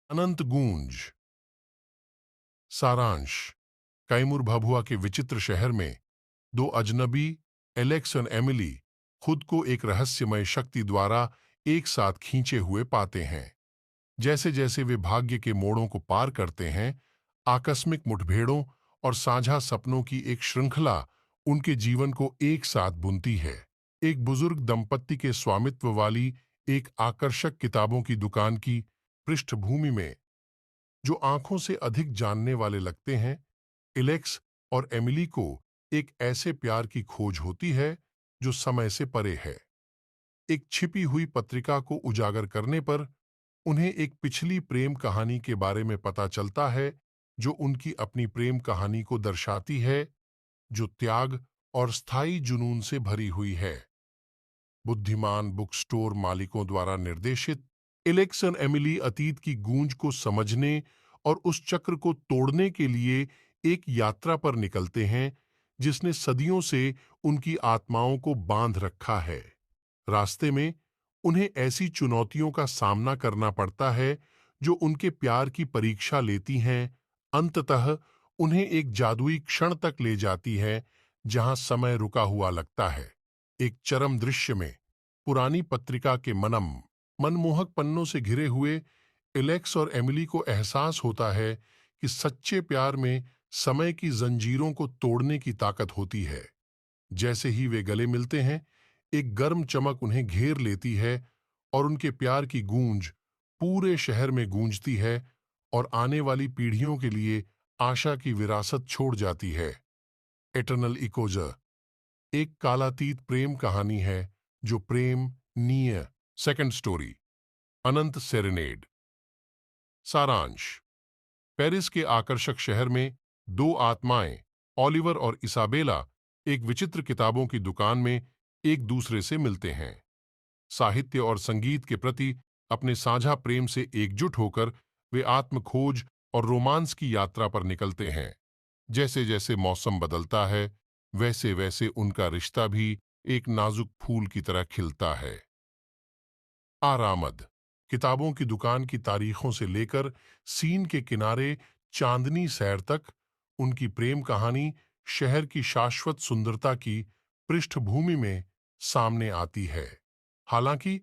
अनंत गूंज। सारांश। कैमूर भभुआ के विचित्र शहर में दो अजनबी, एलेक्स और एमिली, खुद को एक रहस्यमय शक्ति द्वारा एक साथ खींचे हुए पाते हैं। जैसे जैसे वे भाग्य के मोड़ों को पार करते हैं, आकस्मिक मुठभेड़ों और साझा सपनों की एक श्रृंखला उनके जीवन को एक साथ बुनती है। एक बुजुर्ग दंपत्ति के स्वामित्व वाली एक आकर्षक किताबों की दुकान की पृष्ठभूमि में जो आंखों से अधिक जानने वाले लगते हैं, एलेक्स और एमिली को एक ऐसे प्यार की खोज होती है जो समय से परे है। एक छिपी हुई पत्रिका को उजागर करने पर उन्हें एक पिछली प्रेम कहानी के बारे में पता चलता है, जो उनकी अपनी प्रेम कहानी को दर्शाती है, जो त्याग और स्थायी जुनून से भरी हुई है। बुद्धिमान बुक स्टोर मालिकों द्वारा निर्देशित, एलेक्स और एमिली अतीत की गूंज को समझने और उस चक्र को तोड़ने के लिए एक यात्रा पर निकलते हैं जिसने सदियों से उनकी आत्माओं को बांध रखा है। रास्ते में उन्हें ऐसी चुनौतियों का सामना करना पड़ता है जो उनके प्यार की परीक्षा लेती हैं। अंततः उन्हें एक जादुई क्षण तक ले जाती है जहां समय रुका हुआ लगता है। एक चरम दृश्य में पुरानी पत्रिका के मनमोहक पन्नों से घिरे हुए एलेक्स और एमिली को एहसास होता है कि सच्चे प्यार में समय की जंजीरों को तोड़ने की ताकत होती है। जैसे ही वे गले मिलते हैं, एक गर्म चमक उन्हें घेर लेती है और उनके प्यार की गूंज पूरे शहर में गूंजती है और आने वाली पीढ़ियों के लिए आशा की विरासत छोड़ जाती है। एटर्नल इकोजा एक कालातीत प्रेम कहानी है जो प्रेम नीय। सेकंड स्टोरी, अनंत सेरेनेड। सारांश। पेरिस के आकर्षक शहर में दो आत्माएं, ओलिवर और इसाबेला, एक विचित्र किताबों की दुकान में एक दूसरे से मिलते हैं। साहित्य और संगीत के प्रति अपने साझा प्रेम से एकजुट होकर वे आत्मखोज और रोमांस की यात्रा पर निकलते हैं। जैसे जैसे मौसम बदलता है, वैसे वैसे उनका रिश्ता भी एक नाजुक फूल की तरह खिलता है। आरामद। किताबों की दुकान की तारीखों से लेकर सीन के किनारे चांदनी सैर तक, उनकी प्रेम कहानी शहर की शाश्वत सुंदरता की पृष्ठभूमि में सामने आती है। हालांकि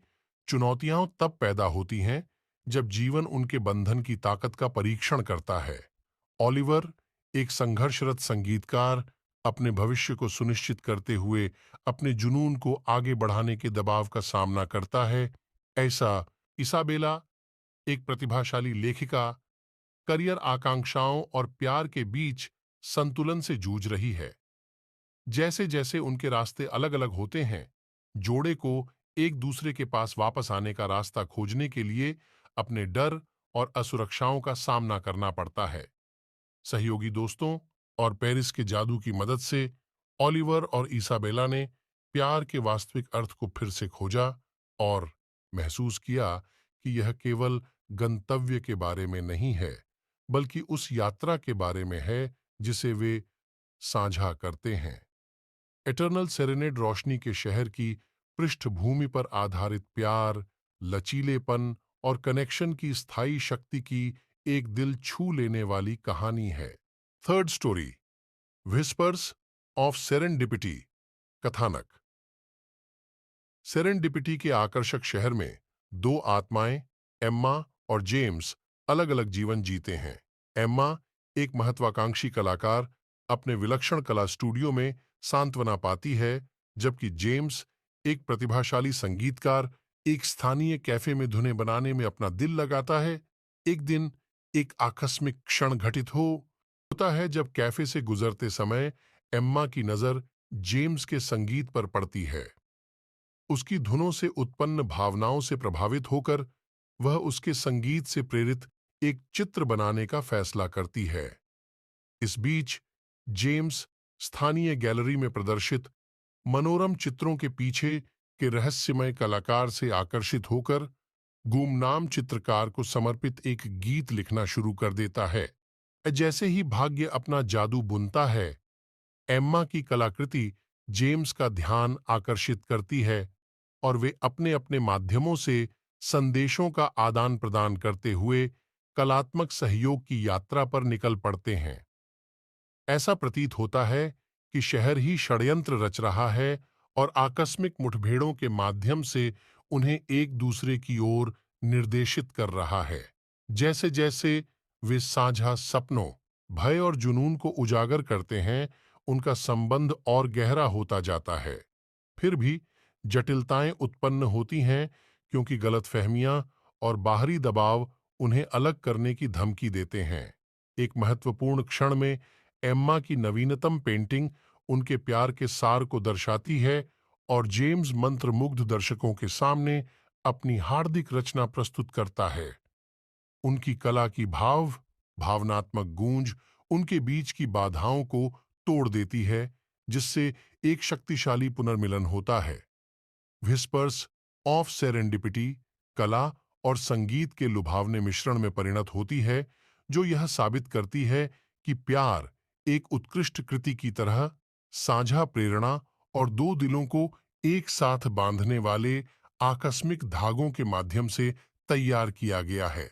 चुनौतियां तब पैदा होती हैं जब जीवन उनके बंधन की ताकत का परीक्षण करता है। ओलिवर, एक संघर्षरत संगीतकार, अपने भविष्य को सुनिश्चित करते हुए अपने जुनून को आगे बढ़ाने के दबाव का सामना करता है। ऐसा इसाबेला, एक प्रतिभाशाली लेखिका, करियर आकांक्षाओं और प्यार के बीच संतुलन से जूझ रही है। जैसे जैसे उनके रास्ते अलग अलग होते हैं, जोड़े को एक दूसरे के पास वापस आने का रास्ता खोजने के लिए अपने डर और असुरक्षाओं का सामना करना पड़ता है। सहयोगी दोस्तों और पेरिस के जादू की मदद से ओलिवर और इसाबेला ने प्यार के वास्तविक अर्थ को फिर से खोजा और महसूस किया कि यह केवल गंतव्य के बारे में नहीं है, बल्कि उस यात्रा के बारे में है जिसे वे साझा करते हैं। एटर्नल सेरेनेड रोशनी के शहर की पृष्ठभूमि पर आधारित प्यार, लचीलेपन और कनेक्शन की स्थायी शक्ति की एक दिल छू लेने वाली कहानी है। Third story, whispers of serendipity. कथानक। सेरेंडिपिटी के आकर्षक शहर में दो आत्माएं, एम्मा और जेम्स, अलग अलग जीवन जीते हैं। एम्मा, एक महत्वाकांक्षी कलाकार, अपने विलक्षण कला स्टूडियो में सांत्वना पाती है, जबकि जेम्स, एक प्रतिभाशाली संगीतकार, एक स्थानीय कैफे में धुनें बनाने में अपना दिल लगाता है। एक दिन एक आकस्मिक क्षण घटित होता है जब कैफे से गुजरते समय एम्मा की नजर जेम्स के संगीत पर पड़ती है। उसकी धुनों से उत्पन्न भावनाओं से प्रभावित होकर वह उसके संगीत से प्रेरित एक चित्र बनाने का फैसला करती है। इस बीच जेम्स स्थानीय गैलरी में प्रदर्शित मनोरम चित्रों के पीछे के रहस्यमय कलाकार से आकर्षित होकर गुमनाम चित्रकार को समर्पित एक गीत लिखना शुरू कर देता है। जैसे ही भाग्य अपना जादू बुनता है, एम्मा की कलाकृति जेम्स का ध्यान आकर्षित करती है और वे अपने अपने माध्यमों से संदेशों का आदान प्रदान करते हुए कलात्मक सहयोग की यात्रा पर निकल पड़ते हैं। ऐसा प्रतीत होता है कि शहर ही षड्यंत्र रच रहा है और आकस्मिक मुठभेड़ों के माध्यम से उन्हें एक दूसरे की ओर निर्देशित कर रहा है। जैसे जैसे वे साझा सपनों, भय और जुनून को उजागर करते हैं, उनका संबंध और गहरा होता जाता है। फिर भी जटिलताएं उत्पन्न होती हैं क्योंकि गलतफहमियां और बाहरी दबाव उन्हें अलग करने की धमकी देते हैं। एक महत्वपूर्ण क्षण में एम्मा की नवीनतम पेंटिंग उनके प्यार के सार को दर्शाती है और जेम्स मंत्रमुग्ध दर्शकों के सामने अपनी हार्दिक रचना प्रस्तुत करता है। उनकी कला की भावनात्मक गूंज उनके बीच की बाधाओं को तोड़ देती है, जिससे एक शक्तिशाली पुनर्मिलन होता है। व्हिस्पर्स ऑफ सेरेंडिपिटी कला और संगीत के लुभावने मिश्रण में परिणत होती है, जो यह साबित करती है कि प्यार एक उत्कृष्ट कृति की तरह साझा प्रेरणा और दो दिलों को एक साथ बांधने वाले आकस्मिक धागों के माध्यम से तैयार किया गया है।